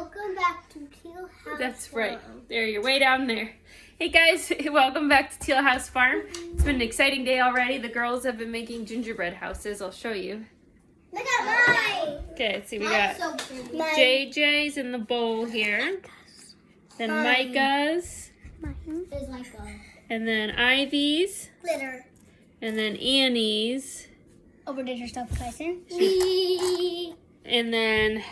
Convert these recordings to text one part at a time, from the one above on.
Welcome back to Teal House That's Farm. right. There, you're way down there. Hey guys, welcome back to Teal House Farm. It's been an exciting day already. The girls have been making gingerbread houses. I'll show you. Look at mine. Okay, let's see. We Mine's got so pretty. JJ's in the bowl here. Then Micah's. Mine is like a And then Ivy's. glitter. And then Annie's. Overdid herself, Tyson. And then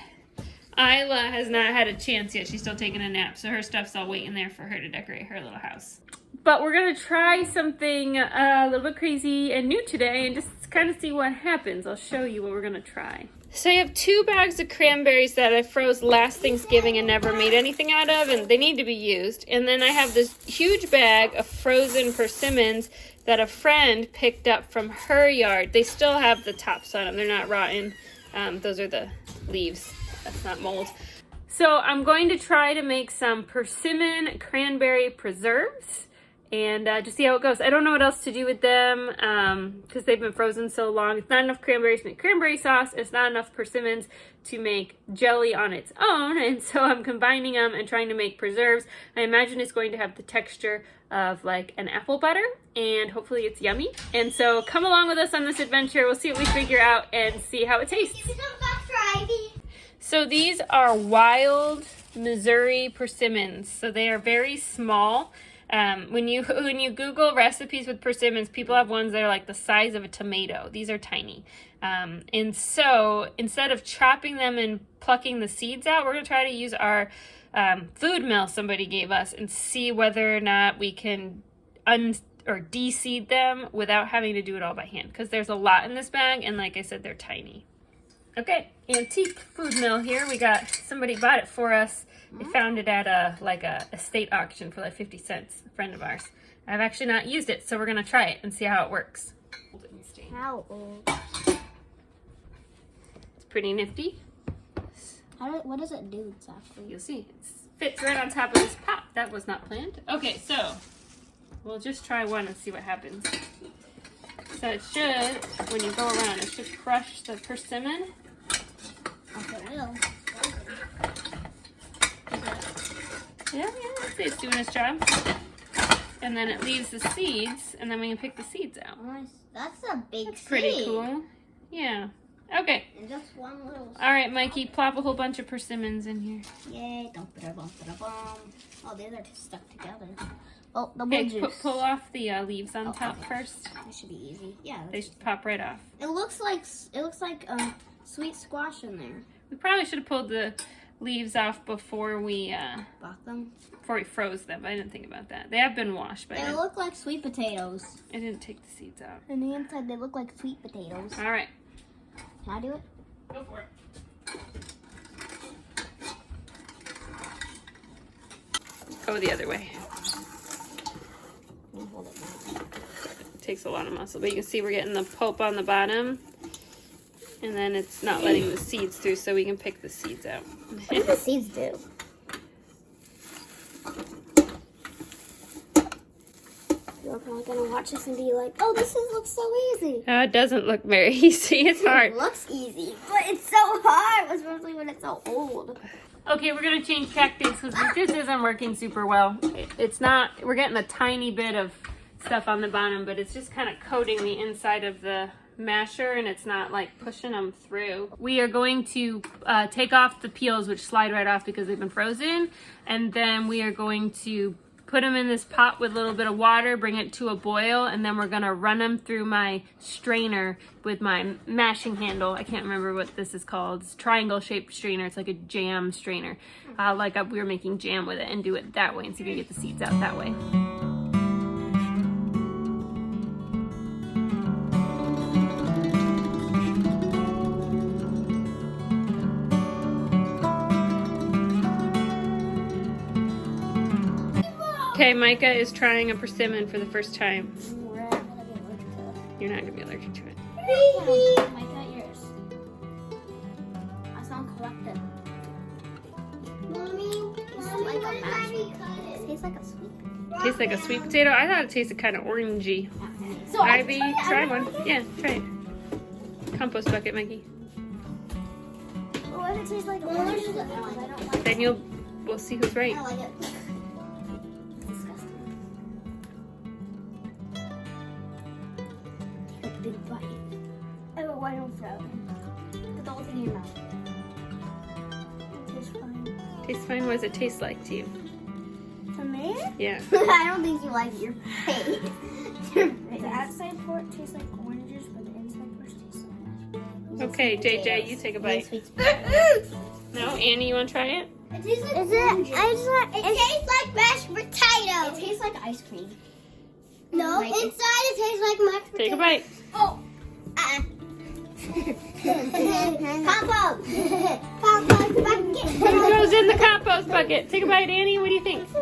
Isla has not had a chance yet. She's still taking a nap, so her stuff's all waiting there for her to decorate her little house. But we're gonna try something a little bit crazy and new today and just kind of see what happens. I'll show you what we're gonna try. So I have 2 bags of cranberries that I froze last Thanksgiving and never made anything out of, and they need to be used. And then I have this huge bag of frozen persimmons that a friend picked up from her yard. They still have the tops on them. They're not rotten. Those are the leaves. That's not mold. So I'm going to try to make some persimmon cranberry preserves and just see how it goes. I don't know what else to do with them because they've been frozen so long. It's not enough cranberries to make cranberry sauce. It's not enough persimmons to make jelly on its own. And so I'm combining them and trying to make preserves. I imagine it's going to have the texture of like an apple butter, and hopefully it's yummy. And so come along with us on this adventure. We'll see what we figure out and see how it tastes. So these are wild Missouri persimmons. So they are very small. When you Google recipes with persimmons, people have ones that are like the size of a tomato. These are tiny. And so instead of chopping them and plucking the seeds out, we're going to try to use our food mill somebody gave us and see whether or not we can de-seed them without having to do it all by hand. Because there's a lot in this bag, and like I said, they're tiny. Okay, antique food mill here. We got, somebody bought it for us. They found it at a estate auction for like 50 cents, a friend of ours. I've actually not used it, so we're gonna try it and see how it works. How old? It's pretty nifty. What does it do exactly? You'll see. It fits right on top of this pot. That was not planned. Okay, so we'll just try one and see what happens. So it should, when you go around, it should crush the persimmon. Okay, I will. Yeah, I'd say it's doing its job. And then it leaves the seeds, and then we can pick the seeds out. Nice. That's a big seed. Pretty cool. Yeah. Okay. And just one little. All right, Mikey, plop a whole bunch of persimmons in here. Yay! Oh, these are just stuck together. Oh, the Okay, juice. pull off the leaves on top first. This should be easy. Yeah. They should pop right off. It looks like sweet squash in there. We probably should have pulled the leaves off before we Bought them. before we froze them. I didn't think about that. They have been washed, but They look like sweet potatoes. I didn't take the seeds out. On the inside, they look like sweet potatoes. All right. Can I do it? Go for it. Go the other way. Hold it. It takes a lot of muscle, but you can see we're getting the pulp on the bottom, and then it's not letting the seeds through, so we can pick the seeds out. What do the seeds do? You're probably gonna watch this and be like, "Oh, looks so easy." It doesn't look very easy. It's hard. It looks easy, but it's so hard, especially when it's so old. Okay, we're gonna change tactics because this isn't working super well. It's not. We're getting a tiny bit of stuff on the bottom, but it's just kind of coating the inside of the masher, and it's not like pushing them through. We are going to take off the peels, which slide right off because they've been frozen, and then we are going to put them in this pot with a little bit of water, bring it to a boil, and then we're gonna run them through my strainer with my mashing handle. I can't remember what this is called. It's a triangle shaped strainer. It's like a jam strainer. We were making jam with it, and do it that way and see if we can get the seeds out that way. Okay, Micah is trying a persimmon for the first time. You're not gonna be allergic to it. Micah, yours. I sound collected. Mommy, it's like a mashed. It tastes like a sweet potato. Tastes like a sweet potato? I thought it tasted kind of orangey. So Ivy, try one. Yeah, try it. Compost bucket, Mikey. Oh, What if it tastes like orange? I don't like Then we'll see who's right. I like it. a big bite. Oh, why don't throw it? Put the whole thing in your mouth. It tastes fine. Tastes fine. What does it taste like to you? To me? Yeah. I don't think you like your face. The outside part tastes like oranges, but the inside part tastes like mashed Okay, JJ, you take a bite. No, Annie, you want to try it? It tastes like It tastes like mashed potato. It tastes like ice cream. No, Like inside it tastes like mashed potato. Take a bite. Oh. Compost. Compost bucket. Who goes in the compost bucket? Take a bite, Annie. What do you think? Take a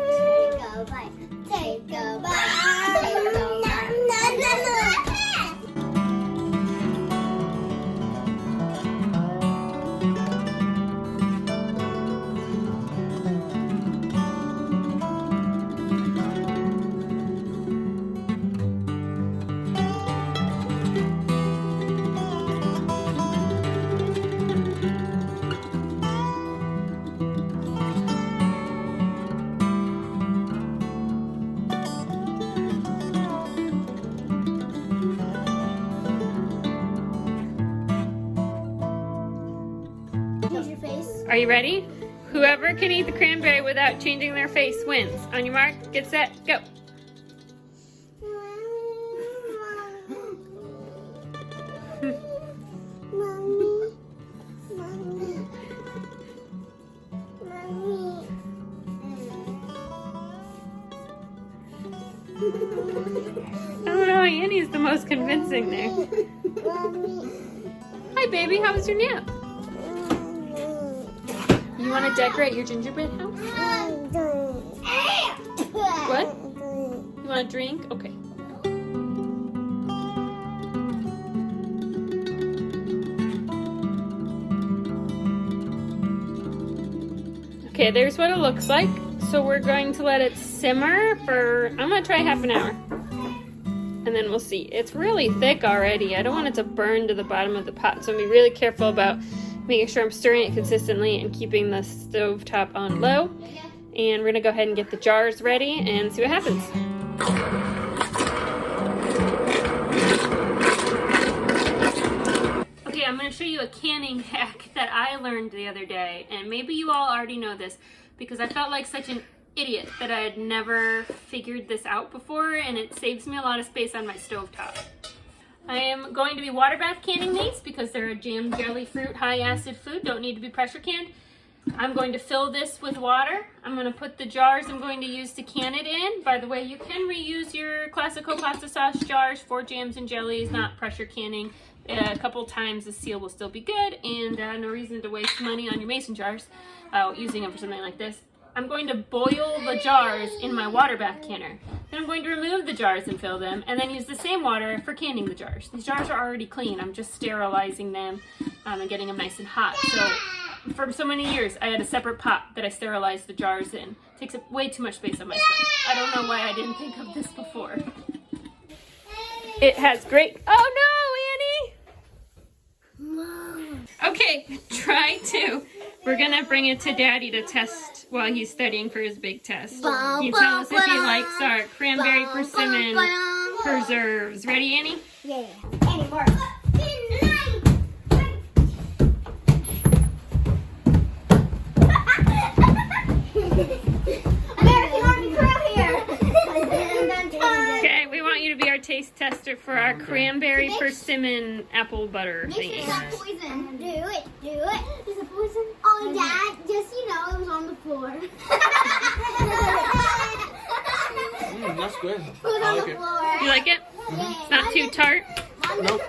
bite. Take a bite. Take a bite. Are you ready? Whoever can eat the cranberry without changing their face wins. On your mark, get set, go. Oh no, Annie's the most convincing there. Hi baby, how was your nap? You want to decorate your gingerbread house? What? You want a drink? Okay. Okay, there's what it looks like. So we're going to let it simmer for, I'm going to try half an hour. And then we'll see. It's really thick already. I don't want it to burn to the bottom of the pot. So I'm going to be really careful about making sure I'm stirring it consistently and keeping the stove top on low. And we're going to go ahead and get the jars ready and see what happens. Okay, I'm going to show you a canning hack that I learned the other day. And maybe you all already know this because I felt like such an idiot that I had never figured this out before, and it saves me a lot of space on my stovetop. I am going to be water bath canning these because they're a jam, jelly, fruit, high acid food, don't need to be pressure canned. I'm going to fill this with water. I'm going to put the jars I'm going to use to can it in. By the way, you can reuse your classical pasta sauce jars for jams and jellies, not pressure canning. A couple times the seal will still be good, and no reason to waste money on your mason jars using them for something like this. I'm going to boil the jars in my water bath canner. Then I'm going to remove the jars and fill them, and then use the same water for canning the jars. These jars are already clean. I'm just sterilizing them and getting them nice and hot. So for so many years, I had a separate pot that I sterilized the jars in. It takes up way too much space on my stove. I don't know why I didn't think of this before. It has great... Oh no, Annie! Okay, try two. We're gonna bring it to Daddy to test while he's studying for his big test. You tell us if he likes our cranberry persimmon preserves. Ready, Annie? Yeah. Annie, mark. American Army crew here. Okay, we want you to be our taste tester for our cranberry persimmon apple butter thingy. It's not poison. Do it. Do it. Is it poison? Oh, Dad, just you know, it was on the floor. That's good. It was on the floor. You like it? It's not too tart? Nope.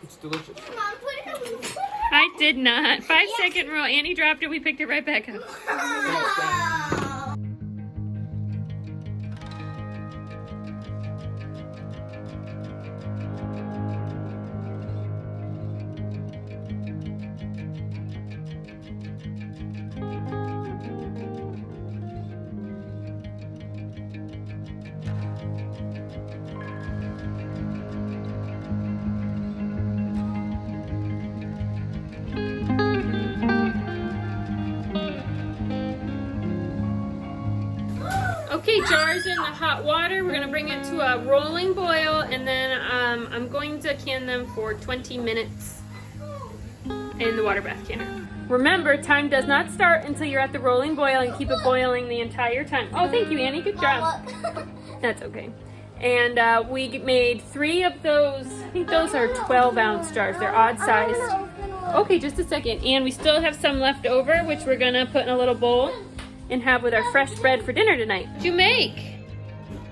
It's delicious. Mom, put it on the floor. I did not. 5-second rule. Annie dropped it. We picked it right back up. Oh. Okay, jar's in the hot water. We're gonna bring it to a rolling boil, and then I'm going to can them for 20 minutes in the water bath canner. Remember, time does not start until you're at the rolling boil, and keep it boiling the entire time. Oh, thank you, Annie. Good job. That's okay. And we made 3 of those. I think those are 12-ounce jars. They're odd sized. Okay, just a second. And we still have some left over, which we're gonna put in a little bowl and have with our fresh bread for dinner tonight. What'd you make?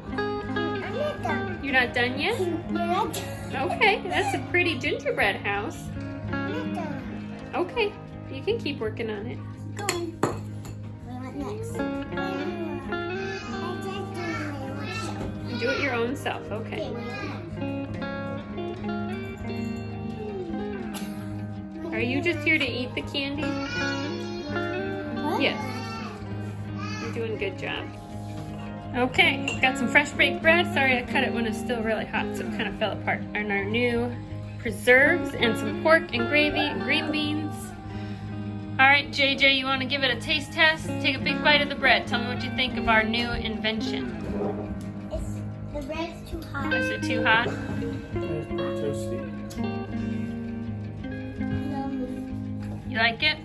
I'm not done. You're not done yet? You're not done. Okay, that's a pretty gingerbread house. I'm not done. Okay, you can keep working on it. Go on. What next? Do it your own self, okay. Are you just here to eat the candy? What? Yes. You're doing a good job. Okay, got some fresh baked bread. Sorry I cut it when it's still really hot, so it kind of fell apart. And our new preserves and some pork and gravy and green beans. All right, JJ, you want to give it a taste test? Take a big bite of the bread. Tell me what you think of our new invention. The bread's too hot. Is it too hot? Toasty. You like it?